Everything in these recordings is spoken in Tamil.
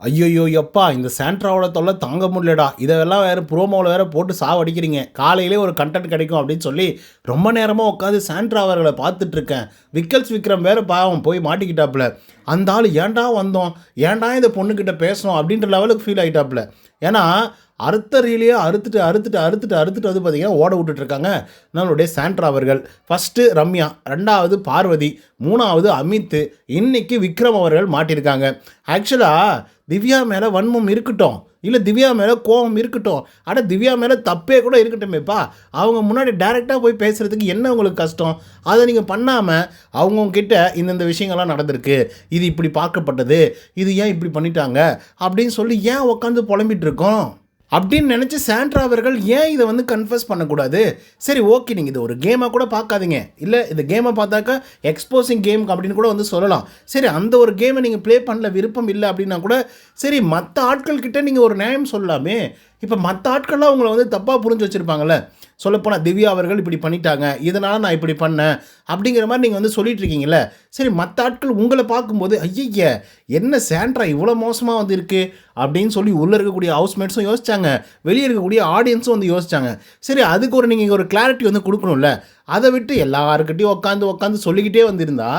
ஐயையோ! யப்பா! இந்த சாண்ட்ராவோட தொல்ல தாங்க முடியலடா. இதெல்லாம் வேற ப்ரோமோல வேற போட்டு சாவடிக்கிறீங்க. காலையிலே ஒரு கன்டென்ட் கிடைக்கும் அப்படின்னு சொல்லி, ரொம்ப நேரமா உட்காந்து சாண்ட்ரா அவர்கள பார்த்துட்டுருக்கேன். விக்கல்ஸ் விக்ரம் வேற பாவம் போய் மாட்டிக்கிட்டாப்புல. அந்த ஆளு ஏன்டா வந்தோம்? ஏன்டா இந்த பொண்ணுகிட்ட பேசணும்? அப்படின்ற லெவலுக்கு ஃபீல் ஆயிட்டாப்புல. ஏன்னா, அறுத்த ரீலையே அறுத்துட்டு வந்து பார்த்தீங்கன்னா, ஓட விட்டுட்டுருக்காங்க நம்மளுடைய சாண்ட்ரா அவர்கள். ஃபர்ஸ்ட்டு ரம்யா, 2வது பார்வதி, 3வது அமித், இன்னைக்கு விக்ரம் அவர்கள் மாட்டியிருக்காங்க. ஆக்சுவலா திவ்யா மேலே வன்மம் இருக்கட்டும், இல்லை திவ்யா மேலே கோபம் இருக்கட்டும், அட திவ்யா மேலே தப்பே கூட இருக்கட்டுமேப்பா. அவங்க முன்னாடி டைரெக்டாக போய் பேசுகிறதுக்கு என்ன உங்களுக்கு கஷ்டம்? அதை நீங்கள் பண்ணாமல் அவங்கக்கிட்ட இந்தந்த விஷயங்கள்லாம் நடந்திருக்கு, இது இப்படி பார்க்கப்பட்டது, இது ஏன் இப்படி பண்ணிட்டாங்க அப்படின்னு சொல்லி ஏன் உட்காந்து புலம்பிட்டு இருக்கோம் அப்படின்னு நினச்சி சாண்ட்ரா அவர்கள் ஏன் இதை வந்து கன்ஃபஸ் பண்ணக்கூடாது? சரி, ஓகே, நீங்கள் இது ஒரு கேமாக கூட பார்க்காதீங்க, இல்லை இந்த கேமை பார்த்தாக்கா எக்ஸ்போசிங் கேம் அப்படின்னு கூட வந்து சொல்லலாம். சரி, அந்த ஒரு கேமை நீங்கள் ப்ளே பண்ணல, விருப்பம் இல்லை அப்படின்னா கூட சரி, மற்ற ஆட்கள்கிட்ட நீங்கள் ஒரு நியாயம் சொல்லலாமே. இப்போ மற்ற ஆட்கள்லாம் உங்களை வந்து தப்பாக புரிஞ்சு வச்சுருப்பாங்கள்ல. சொல்லப்போனால் திவ்யா அவர்கள் இப்படி பண்ணிட்டாங்க, இதனால் நான் இப்படி பண்ணேன் அப்படிங்கிற மாதிரி நீங்கள் வந்து சொல்லிட்டு இருக்கீங்களே. சரி, மற்ற ஆட்கள் உங்களை பார்க்கும்போது ஐயய்ய என்ன சாண்ட்ரா இவ்வளோ மோசமாக வந்து இருக்குது அப்படின்னு சொல்லி உள்ளே இருக்கக்கூடிய ஹவுஸ்மேட்ஸும் யோசிச்சாங்க, வெளியே இருக்கக்கூடிய ஆடியன்ஸும் வந்து யோசிச்சாங்க. சரி, அதுக்கு ஒரு நீங்கள் ஒரு கிளாரிட்டி வந்து கொடுக்கணும்ல. அதை விட்டு எல்லாருக்கிட்டையும் உட்காந்து சொல்லிக்கிட்டே வந்திருந்தா,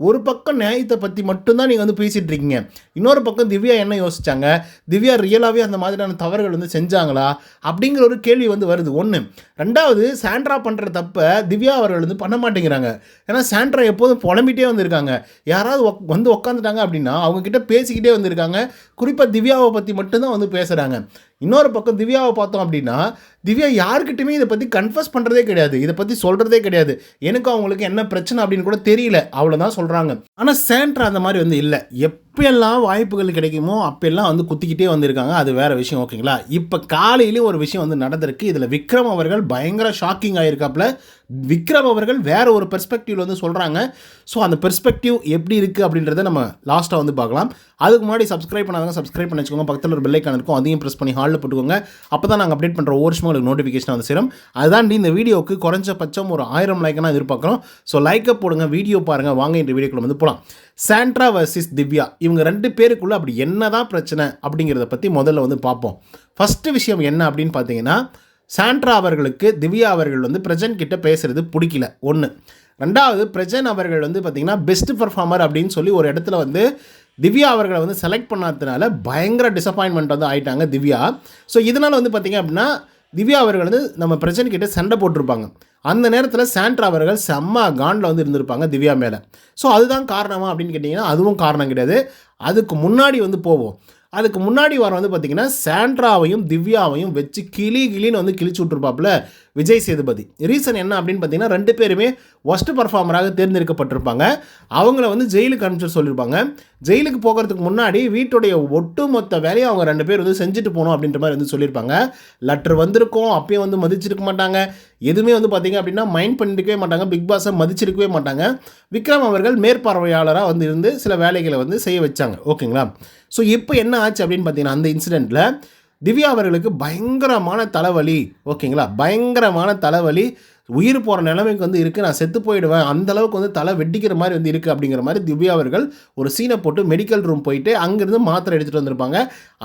ஒரு பக்கம் நியாயத்தை பற்றி மட்டும்தான் நீங்கள் வந்து பேசிகிட்டு இருக்கீங்க. இன்னொரு பக்கம் திவ்யா என்ன யோசிச்சாங்க, திவ்யா ரியலாகவே அந்த மாதிரியான தவறுகள் வந்து செஞ்சாங்களா அப்படிங்கிற ஒரு கேள்வி வந்து வருது. ஒன்று. 2வது, சாண்ட்ரா பண்ணுற தப்பை திவ்யா அவர்கள் வந்து பண்ண மாட்டேங்கிறாங்க. ஏன்னா சாண்ட்ரா எப்போதும் புலம்பிகிட்டே வந்திருக்காங்க. யாராவது வந்து உட்காந்துட்டாங்க அப்படின்னா அவங்கக்கிட்ட பேசிக்கிட்டே வந்திருக்காங்க. குறிப்பாக திவ்யாவை பற்றி மட்டும்தான் வந்து பேசுகிறாங்க. இன்னொரு பக்கம் திவ்யாவை பார்த்தோம் அப்படின்னா, திவ்யா யாருக்கிட்டையுமே இதை பற்றி கன்ஃபஸ் பண்ணுறதே கிடையாது, இதை பற்றி சொல்கிறதே கிடையாது. எனக்கு அவங்களுக்கு என்ன பிரச்சனை அப்படின்னு கூட தெரியல, அவ்வளோதான் சொல்கிறாங்க. ஆனால் சாண்ட்ரா அந்த மாதிரி வந்து இல்லை. எப்பெல்லாம் வாய்ப்புகள் கிடைக்குமோ அப்பெல்லாம் வந்து குத்திக்கிட்டே வந்திருக்காங்க. அது வேறு விஷயம், ஓகேங்களா. இப்போ காலையிலேயே ஒரு விஷயம் வந்து நடந்திருக்கு. இதில் விக்ரம் அவர்கள் பயங்கர ஷாக்கிங் ஆகியிருக்காப்புல. விக்ரம் அவர்கள் வேறு ஒரு பெர்ஸ்பெக்டிவ் வந்து சொல்கிறாங்க. ஸோ அந்த பெர்ஸ்பெக்டிவ் எப்படி இருக்குது அப்படின்றத நம்ம லாஸ்ட்டாக வந்து பார்க்கலாம். அதுக்கு முன்னாடி சப்ஸ்கிரைப் பண்ணாதவங்க சப்ஸ்கிரைப் பண்ணி வச்சுக்கோங்க. பக்கத்தில் ஒரு பெல் ஐக்கான் இருக்கும், அதையும் ப்ரெஸ் பண்ணி ஹாலில் போட்டுக்கோங்க. அப்போ தான் நாங்கள் அப்டேட் பண்ணுற ஒவ்வொரு விஷயமும் உங்களுக்கு நோட்டிஃபிகேஷன் வந்து சேரும். அதுதான் இந்த வீடியோவுக்கு குறைஞ்சபட்சம் ஒரு 1000 லைக்காக எதிர்பார்க்குறோம். ஸோ லைக்கை போடுங்க, வீடியோ பாருங்கள், வாங்க இந்த வீடியோக்குள்ள வந்து போகலாம். சாண்ட்ரா வர்சஸ் திவ்யா, இவங்க 2 பேருக்குள்ளே அப்படி என்ன தான் பிரச்சனை அப்படிங்கிறத பற்றி முதல்ல வந்து பார்ப்போம். ஃபஸ்ட்டு விஷயம் என்ன அப்படின்னு பார்த்தீங்கன்னா, சாண்ட்ரா அவர்களுக்கு திவ்யா அவர்கள் வந்து பிரஜன் கிட்ட பேசுகிறது பிடிக்கல, ஒன்று. 2வது, பிரஜன் அவர்கள் வந்து பார்த்திங்கன்னா பெஸ்ட் பர்ஃபார்மர் அப்படின்னு சொல்லி ஒரு இடத்துல வந்து திவ்யா அவர்களை வந்து செலக்ட் பண்ணாததுனால பயங்கர டிசப்பாயின்மெண்ட் வந்து ஆகிட்டாங்க திவ்யா. ஸோ இதனால் வந்து பார்த்திங்க அப்படின்னா திவ்யா அவர்கள் வந்து நம்ம பிரஜன் கிட்ட சண்டை போட்டிருப்பாங்க. அந்த நேரத்தில் சாண்ட்ரா அவர்கள் செம்ம காண்டில் வந்து இருந்திருப்பாங்க திவ்யா மேலே. ஸோ அதுதான் காரணமா அப்படின்னு கேட்டிங்கன்னா அதுவும் காரணம் கிடையாது. அதுக்கு முன்னாடி வந்து போவோம். அதுக்கு முன்னாடி வாரம் வந்து பார்த்திங்கன்னா சாண்ட்ராவையும் திவ்யாவையும் வச்சு கிளின்னு வந்து கிழிச்சு விட்ருப்பாப்புல விஜய் சேதுபதி. ரீசன் என்ன அப்படின்னு பார்த்தீங்கன்னா, 2 பேருமே ஒஸ்ட் பர்ஃபார்மராக தேர்ந்தெடுக்கப்பட்டிருப்பாங்க. அவங்கள வந்து ஜெயிலுக்கு அனுப்பிச்சு சொல்லியிருப்பாங்க. ஜெயிலுக்கு போகிறதுக்கு முன்னாடி வீட்டுடைய ஒட்டுமொத்த வேலையை அவங்க 2 பேர் வந்து செஞ்சுட்டு போகணும் அப்படின்ற மாதிரி வந்து சொல்லியிருப்பாங்க. லெட்டர் வந்திருக்கும், அப்பயும் வந்து மதிச்சிருக்க மாட்டாங்க. எதுவுமே வந்து பார்த்திங்க அப்படின்னா மைண்ட் பண்ணிருக்கவே மாட்டாங்க. பிக் பாஸை மதிச்சிருக்கவே மாட்டாங்க. விக்ரம் அவர்கள் மேற்பார்வையாளராக வந்து இருந்து சில வேலைகளை வந்து செய்ய வச்சாங்க, ஓகேங்களா. ஸோ இப்போ என்ன ஆச்சு அப்படின்னு பார்த்தீங்கன்னா, அந்த இன்சிடெண்ட்டில் திவ்யா அவர்களுக்கு பயங்கரமான தலைவலி, ஓகேங்களா, பயங்கரமான தலைவலி, உயிர் போகிற நிலைமைக்கு வந்து இருக்குது, நான் செத்து போயிடுவேன், அந்தளவுக்கு வந்து தலை வெட்டிக்கிற மாதிரி வந்து இருக்குது அப்படிங்கிற மாதிரி திவ்யா அவர்கள் ஒரு சீனை போட்டு மெடிக்கல் ரூம் போயிட்டு அங்கேருந்து மாத்திரை எடுத்துகிட்டு வந்திருப்பாங்க.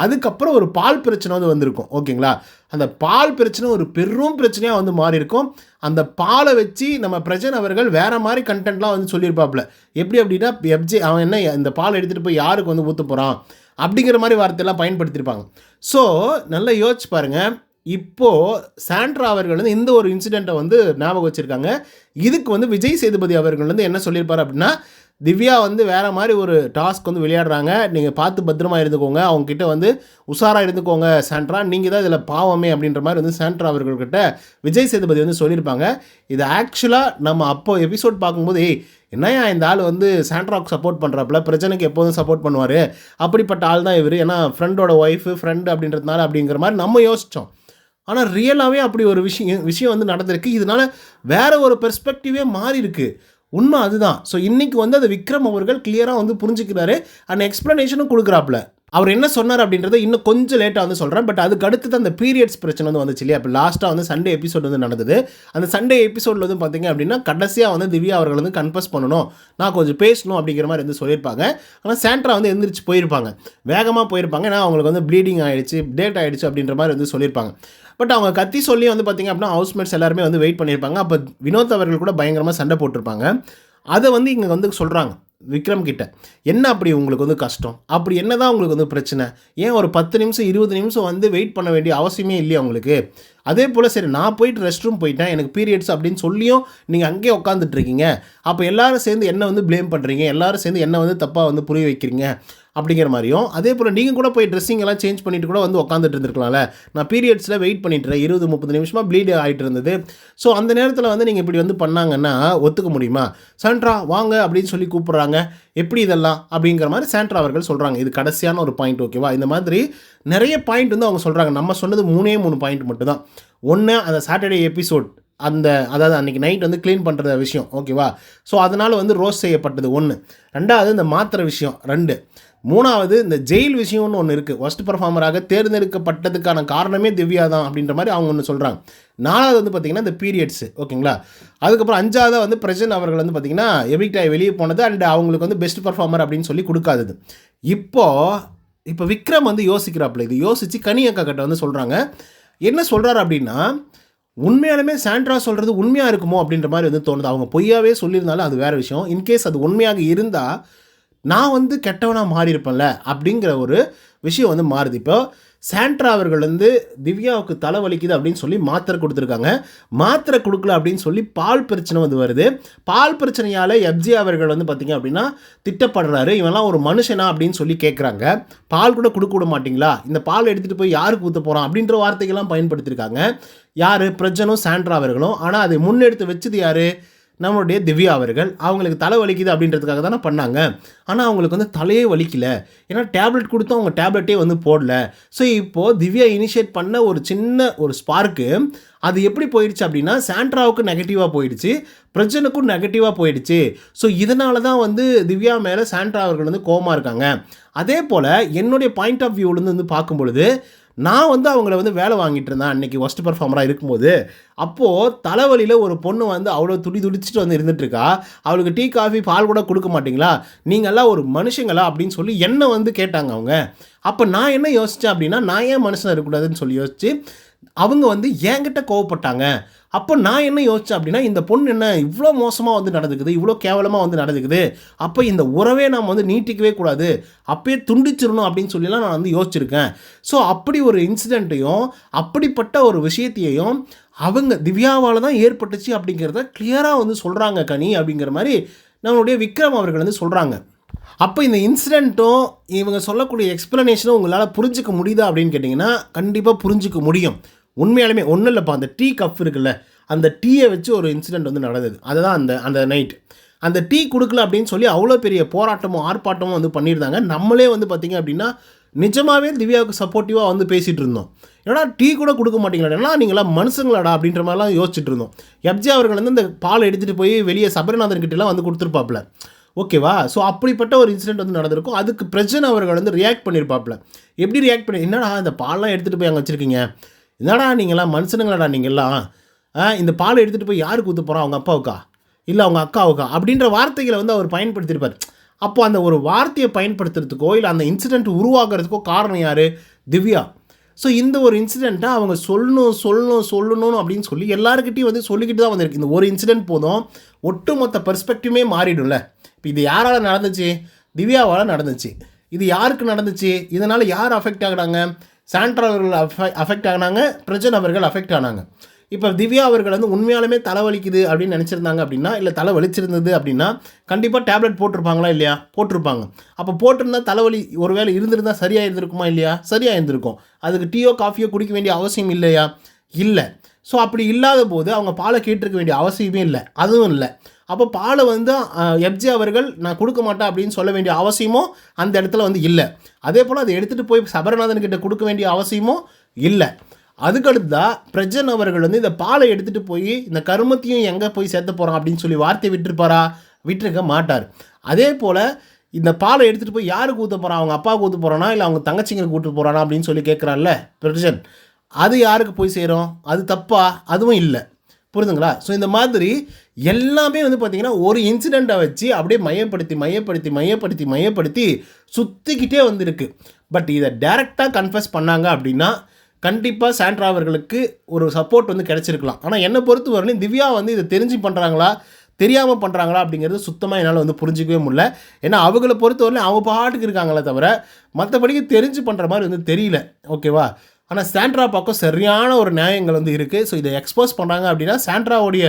அதுக்கப்புறம் ஒரு பால் பிரச்சனை வந்து வந்திருக்கும், ஓகேங்களா. அந்த பால் பிரச்சனை ஒரு பெரும் பிரச்சனையாக வந்து மாறி இருக்கும். அந்த பாலை வச்சு நம்ம பிரஜன் அவர்கள் வேறு மாதிரி கண்டென்ட்லாம் வந்து சொல்லியிருப்பாப்புல. எப்படி அப்படின்னா, அவன் என்ன இந்த பால் எடுத்துகிட்டு போய் யாருக்கு வந்து ஊற்ற போகிறான் அப்படிங்கிற மாதிரி வார்த்தையெல்லாம் பயன்படுத்தியிருப்பாங்க. ஸோ நல்லா யோசிச்சு பாருங்கள். இப்போது சாண்ட்ரா அவர்கள் வந்து இந்த ஒரு இன்சிடெண்ட்டை வந்து ஞாபகம் வச்சுருக்காங்க. இதுக்கு வந்து விஜய் சேதுபதி அவர்கள் வந்து என்ன சொல்லியிருப்பார் அப்படின்னா, திவ்யா வந்து வேறு மாதிரி ஒரு டாஸ்க் வந்து விளையாடுறாங்க, நீங்கள் பார்த்து பத்திரமா இருந்துக்கோங்க, அவங்கக்கிட்ட வந்து உஷாராக இருந்துக்கோங்க சாண்ட்ரா, நீங்கள் தான் இதில் பாவமே அப்படின்ற மாதிரி வந்து சாண்ட்ரா அவர்கள்கிட்ட விஜய் சேதுபதி வந்து சொல்லியிருப்பாங்க. இது ஆக்சுவலாக நம்ம அப்போ எபிசோட் பார்க்கும்போது என்னையா இந்த ஆள் வந்து சாண்ட்ராவுக்கு சப்போர்ட் பண்ணுறாப்புல, பிரச்சனைக்கு எப்போதும் சப்போர்ட் பண்ணுவார், அப்படிப்பட்ட ஆள் தான் இவர், ஏன்னா ஃப்ரெண்டோட ஒய்ஃபு ஃப்ரெண்டு அப்படின்றதுனால அப்படிங்கிற மாதிரி நம்ம யோசித்தோம். ஆனால் ரியலாகவே அப்படி ஒரு விஷயம் வந்து நடந்திருக்கு. இதனால் வேறு ஒரு பெர்ஸ்பெக்டிவே மாறி இருக்குது. உண்மை அதுதான். ஸோ இன்றைக்கி வந்து அதை விக்ரம் அவர்கள் கிளியராக வந்து புரிஞ்சுக்கிறாரு. அண்ட் எக்ஸ்ப்ளனேஷனும் கொடுக்குறாப்புல. அவர் என்ன சொன்னார் அப்படின்றத இன்னும் கொஞ்சம் லேட்டாக வந்து சொல்கிறேன். பட் அதுக்கு அடுத்து தான் அந்த பீரியட்ஸ் பிரச்சனை வந்து வந்துச்சு இல்லையா? இப்போ லாஸ்ட்டாக வந்து சண்டே எபிசோட் வந்து நடந்தது. அந்த சண்டே எபிசோடில் வந்து பார்த்தீங்க அப்படின்னா கடைசியாக வந்து திவ்யா அவர்கள் வந்து கன்ஃபஸ் பண்ணணும், நான் கொஞ்சம் பேசணும் அப்படிங்கிற மாதிரி வந்து சொல்லியிருப்பாங்க. ஆனால் சாண்ட்ரா வந்து எந்திரிச்சு போயிருப்பாங்க, வேகமாக போயிருப்பாங்க. ஏன்னா அவங்களுக்கு வந்து ப்ளீடிங் ஆகிடுச்சு, டேட் ஆகிடுச்சு அப்படின்ற மாதிரி வந்து சொல்லியிருப்பாங்க. பட் அவங்க கத்தி சொல்லி வந்து பார்த்திங்க அப்படின்னா ஹவுஸ்மேட்ஸ் எல்லாருமே வந்து வெயிட் பண்ணியிருப்பாங்க. அப்போ வினோத் அவர்கள் கூட பயங்கரமாக சண்டை போட்டிருப்பாங்க. அதை வந்து இங்கே வந்து சொல்கிறாங்க விக்ரம் கிட்ட, என்ன அப்படி உங்களுக்கு வந்து கஷ்டம், அப்படி என்ன தான் உங்களுக்கு வந்து பிரச்சனை, ஏன் ஒரு 10 நிமிஷம் 20 நிமிஷம் வந்து வெயிட் பண்ண வேண்டிய அவசியமே இல்லையா உங்களுக்கு? அதே போல் சரி நான் போயிட்டு ரெஸ்ட் ரூம் போயிட்டேன், எனக்கு பீரியட்ஸ் அப்படின்னு சொல்லியும் நீங்கள் அங்கேயே உட்காந்துட்டு இருக்கீங்க. அப்போ எல்லாரும் சேர்ந்து என்ன வந்து ப்ளேம் பண்ணுறீங்க, எல்லாரும் சேர்ந்து என்ன வந்து தப்பாக வந்து புரிய வைக்கிறீங்க அப்படிங்கிற மாதிரியும், அதே போல் நீங்கள் கூட போய் ட்ரெஸ்ஸிங் எல்லாம் சேஞ்ச் பண்ணிட்டு கூட வந்து உட்காந்துட்டு இருந்திருக்கலாம்ல. நான் பீரியட்ஸில் வெயிட் பண்ணிட்டுறேன், 20-30 நிமிஷமாக ப்ளீட் ஆகிட்டு இருந்தது. ஸோ அந்த நேரத்தில் வந்து நீங்கள் இப்படி வந்து பண்ணாங்கன்னா ஒத்துக்க முடியுமா? சாண்ட்ரா வாங்க அப்படின்னு சொல்லி கூப்பிட்றாங்க, எப்படி இதெல்லாம் அப்படிங்கிற மாதிரி சாண்ட்ரா அவர்கள் சொல்கிறாங்க. இது கடைசியான ஒரு பாயிண்ட், ஓகேவா? இந்த மாதிரி நிறைய பாயிண்ட் வந்து அவங்க சொல்கிறாங்க. நம்ம சொன்னது 3 பாயிண்ட் மட்டும் தான். ஒன்று, அந்த சாட்டர்டே எபிசோட், அதாவது அன்றைக்கி நைட் வந்து க்ளீன் பண்ணுற விஷயம், ஓகேவா? ஸோ அதனால் வந்து ரோஸ் செய்யப்பட்டது 1. 2வது இந்த மாத்திரை விஷயம் 2. 3வது இந்த ஜெயில் விஷயம்னு ஒன்று இருக்குது. ஒஸ்ட் பர்ஃபார்மராக தேர்ந்தெடுக்கப்பட்டதுக்கான காரணமே திவ்யா தான் அப்படின்ற மாதிரி அவங்க ஒன்று சொல்கிறாங்க. 4வது வந்து பார்த்திங்கன்னா இந்த பீரியட்ஸு, ஓகேங்களா? அதுக்கப்புறம் 5வது வந்து பிரஜன் அவர்கள் வந்து பார்த்திங்கன்னா எவிக்ட் ஆகி வெளியே போனது அண்ட் அவங்களுக்கு வந்து பெஸ்ட் பர்ஃபார்மர் அப்படின்னு சொல்லி கொடுக்காதது. இப்போ விக்ரம் வந்து யோசிக்கிறாப்புல, இது யோசித்து கனி அக்கா கிட்ட வந்து சொல்கிறாங்க. என்ன சொல்கிறாரு அப்படின்னா, உண்மையாலுமே சாண்ட்ரா சொல்கிறது உண்மையாக இருக்குமோ அப்படின்ற மாதிரி வந்து தோணுது. அவங்க பொய்யாவே சொல்லியிருந்தாலும் அது வேறு விஷயம். இன்கேஸ் அது உண்மையாக இருந்தால் நான் வந்து கெட்டவனாக மாறியிருப்பேன்ல அப்படிங்கிற ஒரு விஷயம் வந்து மாறுது. இப்போ சாண்ட்ரா அவர்கள் வந்து திவ்யாவுக்கு தலை வலிக்குது அப்படின்னு சொல்லி மாத்திரை கொடுத்துருக்காங்க. மாத்திரை கொடுக்கல அப்படின்னு சொல்லி பால் பிரச்சனை வந்து வருது. பால் பிரச்சனையால் எப்ஜி அவர்கள் வந்து பார்த்திங்க அப்படின்னா திட்டப்படுறாரு. இவெல்லாம் ஒரு மனுஷனா அப்படின்னு சொல்லி கேட்குறாங்க. பால் கூட கொடுக்க விட மாட்டிங்களா, இந்த பால் எடுத்துகிட்டு போய் யாருக்கு ஊற்ற போகிறான் அப்படின்ற வார்த்தைகள்லாம் பயன்படுத்தியிருக்காங்க. யார்? பிரஜனும் சாண்ட்ரா அவர்களும். ஆனால் அதை முன்னெடுத்து வச்சது யார்? நம்மளுடைய திவ்யா அவர்கள். அவங்களுக்கு தலை வலிக்குது அப்படின்றதுக்காக தானே பண்ணாங்க. ஆனால் அவங்களுக்கு வந்து தலையே வலிக்கலை, ஏன்னா டேப்லெட் கொடுத்து அவங்க டேப்லெட்டே வந்து போடல. ஸோ இப்போது திவ்யா இனிஷியேட் பண்ண ஒரு சின்ன ஒரு ஸ்பார்க்கு அது எப்படி போயிடுச்சு அப்படின்னா சாண்ட்ராவுக்கு நெகட்டிவாக போயிடுச்சு, பிரஜனுக்கும் நெகட்டிவாக போயிடுச்சு. ஸோ இதனால தான் வந்து திவ்யா மேலே சாண்ட்ரா அவர்கள் வந்து கோவமாக இருக்காங்க. அதே போல் என்னுடைய பாயிண்ட் ஆஃப் வியூலேருந்து வந்து பார்க்கும் பொழுது, நான் வந்து அவங்கள வந்து வேலை வாங்கிட்டு இருந்தேன் அன்றைக்கி ஒஸ்ட் பர்ஃபார்மராக இருக்கும்போது. அப்போது தலைவலியில் ஒரு பொண்ணு வந்து அவ்வளோ துடிச்சிட்டு வந்து இருந்துகிட்ருக்கா, அவளுக்கு டீ காஃபி பால் கூட கொடுக்க மாட்டிங்களா, நீங்கள்லாம் ஒரு மனுஷங்களா அப்படின்னு சொல்லி என்னை வந்து கேட்டாங்க அவங்க. அப்போ நான் என்ன யோசித்தேன் அப்படின்னா, நான் ஏன் மனுஷனாக இருக்கக்கூடாதுன்னு சொல்லி யோசித்து அவங்க வந்து என்கிட்ட கோவப்பட்டாங்க. அப்போ நான் என்ன யோசித்தேன் அப்படின்னா, இந்த பொண்ணு என்ன இவ்வளோ மோசமாக வந்து நடந்துக்குது, இவ்வளோ கேவலமாக வந்து நடந்துக்குது, அப்போ இந்த உறவே நாம் வந்து நீட்டிக்கவே கூடாது, அப்பயே துண்டிச்சிடணும் அப்படின்னு சொல்லிலாம் நான் வந்து யோசிச்சிருக்கேன். ஸோ அப்படி ஒரு இன்சிடெண்ட்டையும் அப்படிப்பட்ட ஒரு விஷயத்தையும் அவங்க திவ்யாவால் தான் ஏற்பட்டுச்சு அப்படிங்கிறத கிளியராக வந்து சொல்கிறாங்க கனி அப்படிங்கிற மாதிரி நம்மளுடைய விக்ரம் அவர்கள் வந்து சொல்கிறாங்க. அப்போ இந்த இன்சிடெண்ட்டும் இவங்க சொல்லக்கூடிய எக்ஸ்ப்ளனேஷனும் உங்களால் புரிஞ்சிக்க முடியுதா அப்படின்னு கேட்டிங்கன்னா கண்டிப்பாக புரிஞ்சிக்க முடியும். உண்மையாலுமே ஒன்றும் இல்லைப்பா, அந்த டீ கப் இருக்குல்ல, அந்த டீயை வச்சு ஒரு இன்சிடெண்ட் வந்து நடந்தது. அதுதான் அந்த நைட் அந்த டீ கொடுக்கல அப்படின்னு சொல்லி அவ்வளோ பெரிய போராட்டமும் ஆர்ப்பாட்டமும் வந்து பண்ணியிருந்தாங்க. நம்மளே வந்து பார்த்திங்க அப்படின்னா நிஜமாகவே திவ்யாவுக்கு சப்போர்ட்டிவாக வந்து பேசிகிட்டு இருந்தோம். ஏன்னா டீ கூட கொடுக்க மாட்டீங்களா, ஏன்னா நீங்களாம் மனுஷங்களாடா அப்படின்ற மாதிரிலாம் யோசிச்சுட்டு இருந்தோம். எப்ஜி அவர்கள் வந்து இந்த பால் எடுத்துகிட்டு போய் வெளியே சபரிநாதன் கிட்டலாம் வந்து கொடுத்துருப்பாப்புல, ஓகேவா? ஸோ அப்படிப்பட்ட ஒரு இன்சிடெண்ட் வந்து நடந்திருக்கும். அதுக்கு பிரஜன் அவர்கள் வந்து ரியாக்ட் பண்ணியிருப்பாப்புல. எப்படி ரியாக்ட் பண்ணி, என்னடா இந்த பால்லாம் எடுத்துகிட்டு போய் அங்கே வச்சுருக்கீங்க, என்னடா நீங்களாம் மனுஷனுங்களாடா நீங்கள்லாம், இந்த பாலை எடுத்துகிட்டு போய் யாருக்கு ஊற்ற போகிறோம், அவங்க அப்பாவுக்கா இல்லை அவங்க அக்காவுக்கா அப்படின்ற வார்த்தைகளை வந்து அவர் பயன்படுத்தியிருப்பார். அப்போ அந்த ஒரு வார்த்தையை பயன்படுத்துறதுக்கோ இல்லை அந்த இன்சிடெண்ட் உருவாக்குறதுக்கோ காரணம் யார்? திவ்யா. ஸோ இந்த ஒரு இன்சிடெண்ட்டை அவங்க சொல்லணும் அப்படின்னு சொல்லி எல்லாருக்கிட்டையும் வந்து சொல்லிக்கிட்டு தான் வந்திருக்கு. இந்த ஒரு இன்சிடெண்ட் போதும் ஒட்டுமொத்த பெர்ஸ்பெக்டிவே மாறிடும்ல. இப்போ இது யாரால் நடந்துச்சு? திவ்யாவால் நடந்துச்சு. இது யாருக்கு நடந்துச்சு? இதனால் யார் அஃபெக்ட் ஆகினாங்க? சாண்ட்ரா அவர்கள் அஃபெக்ட் ஆகினாங்க, பிரஜன் அவர்கள் அஃபெக்ட் ஆனாங்க. இப்போ திவ்யா அவர்கள் வந்து உண்மையாலுமே தலைவலிக்குது அப்படின்னு நினச்சிருந்தாங்க அப்படின்னா, இல்லை தலை வலிச்சிருந்தது அப்படின்னா கண்டிப்பாக டேப்லெட் போட்டிருப்பாங்களா இல்லையா? போட்டிருப்பாங்க. அப்போ போட்டிருந்தா தலைவலி ஒருவேளை இருந்திருந்தால் சரியாக இருந்திருக்குமா இல்லையா? சரியாக இருந்திருக்கும். அதுக்கு டீயோ காஃபியோ குடிக்க வேண்டிய அவசியம் இல்லையா? இல்லை. ஸோ அப்படி இல்லாத போது அவங்க பாலை கேட்டிருக்க வேண்டிய அவசியமே இல்லை, அதுவும் இல்லை. அப்போ பாலை வந்து எப்ஜி அவர்கள் நான் கொடுக்க மாட்டேன் அப்படின்னு சொல்ல வேண்டிய அவசியமும் அந்த இடத்துல வந்து இல்லை. அதே போல் அதை எடுத்துகிட்டு போய் சபரிநாதன் கிட்ட கொடுக்க வேண்டிய அவசியமும் இல்லை. அதுக்கடுத்து தான் பிரஜன் அவர்கள் வந்து இந்த பாலை எடுத்துகிட்டு போய் இந்த கருமத்தையும் எங்கே போய் சேர்த்த போகிறான் அப்படின்னு சொல்லி வார்த்தை விட்டுருப்பாரா? விட்டுருக்க மாட்டார். அதே போல் இந்த பாலை எடுத்துகிட்டு போய் யாருக்கு ஊற்ற போகிறான், அவங்க அப்பாவுக்கு ஊற்ற போகிறானா இல்லை அவங்க தங்கச்சிங்களுக்கு கூட்டு போகிறானா அப்படின்னு சொல்லி கேட்குறான்ல பிரஜன், அது யாருக்கு போய் சேரும்? அது தப்பா? அதுவும் இல்லை. புரியுதுங்களா? ஸோ இந்த மாதிரி எல்லாமே வந்து பார்த்திங்கன்னா ஒரு இன்சிடெண்ட்டை வச்சு அப்படியே மையப்படுத்தி சுற்றிக்கிட்டே வந்துருக்கு. பட் இதை டைரெக்டாக கன்ஃபஸ் பண்ணாங்க அப்படின்னா கண்டிப்பாக சாண்ட்ரா அவர்களுக்கு ஒரு சப்போர்ட் வந்து கிடச்சிருக்கலாம். ஆனால் என்னை பொறுத்த வரையிலும் திவ்யா வந்து இதை தெரிஞ்சு பண்ணுறாங்களா தெரியாமல் பண்ணுறாங்களா அப்படிங்கிறது சுத்தமாக என்னால் வந்து புரிஞ்சிக்கவே முடியல. ஏன்னா அவங்கள பொறுத்தவரையிலும் அவங்க பாட்டுக்கு இருக்காங்களே தவிர மற்றபடிக்கு தெரிஞ்சு பண்ணுற மாதிரி வந்து தெரியல. ஓகேவா? ஆனால் சாண்ட்ரா பக்கம் சரியான ஒரு நியாயங்கள் வந்து இருக்குது. ஸோ இதை எக்ஸ்போஸ் பண்ணுறாங்க அப்படின்னா சாண்ட்ராவுடைய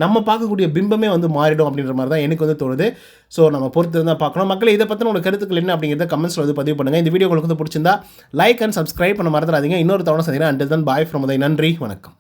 நம்ம பார்க்கக்கூடிய பிம்பமே வந்து மாறிடும் அப்படின்ற மாதிரி தான் எனக்கு வந்து தோணுது. ஸோ நம்ம பொறுத்து தான் பார்க்கணும். மக்கள் இதை பற்றின ஒரு கருத்துக்கள் என்ன அப்படிங்கிறத கமெண்ட்ஸில் வந்து பதிவு பண்ணுங்கள். இந்த வீடியோ உங்களுக்கு வந்து பிடிச்சிருந்தா லைக் அண்ட் சப்ஸ்கிரைப் பண்ண மறந்துடாதீங்க. இன்னொரு தவணை சந்திக்கிறேன். Until then bye from Uday. நன்றி, வணக்கம்.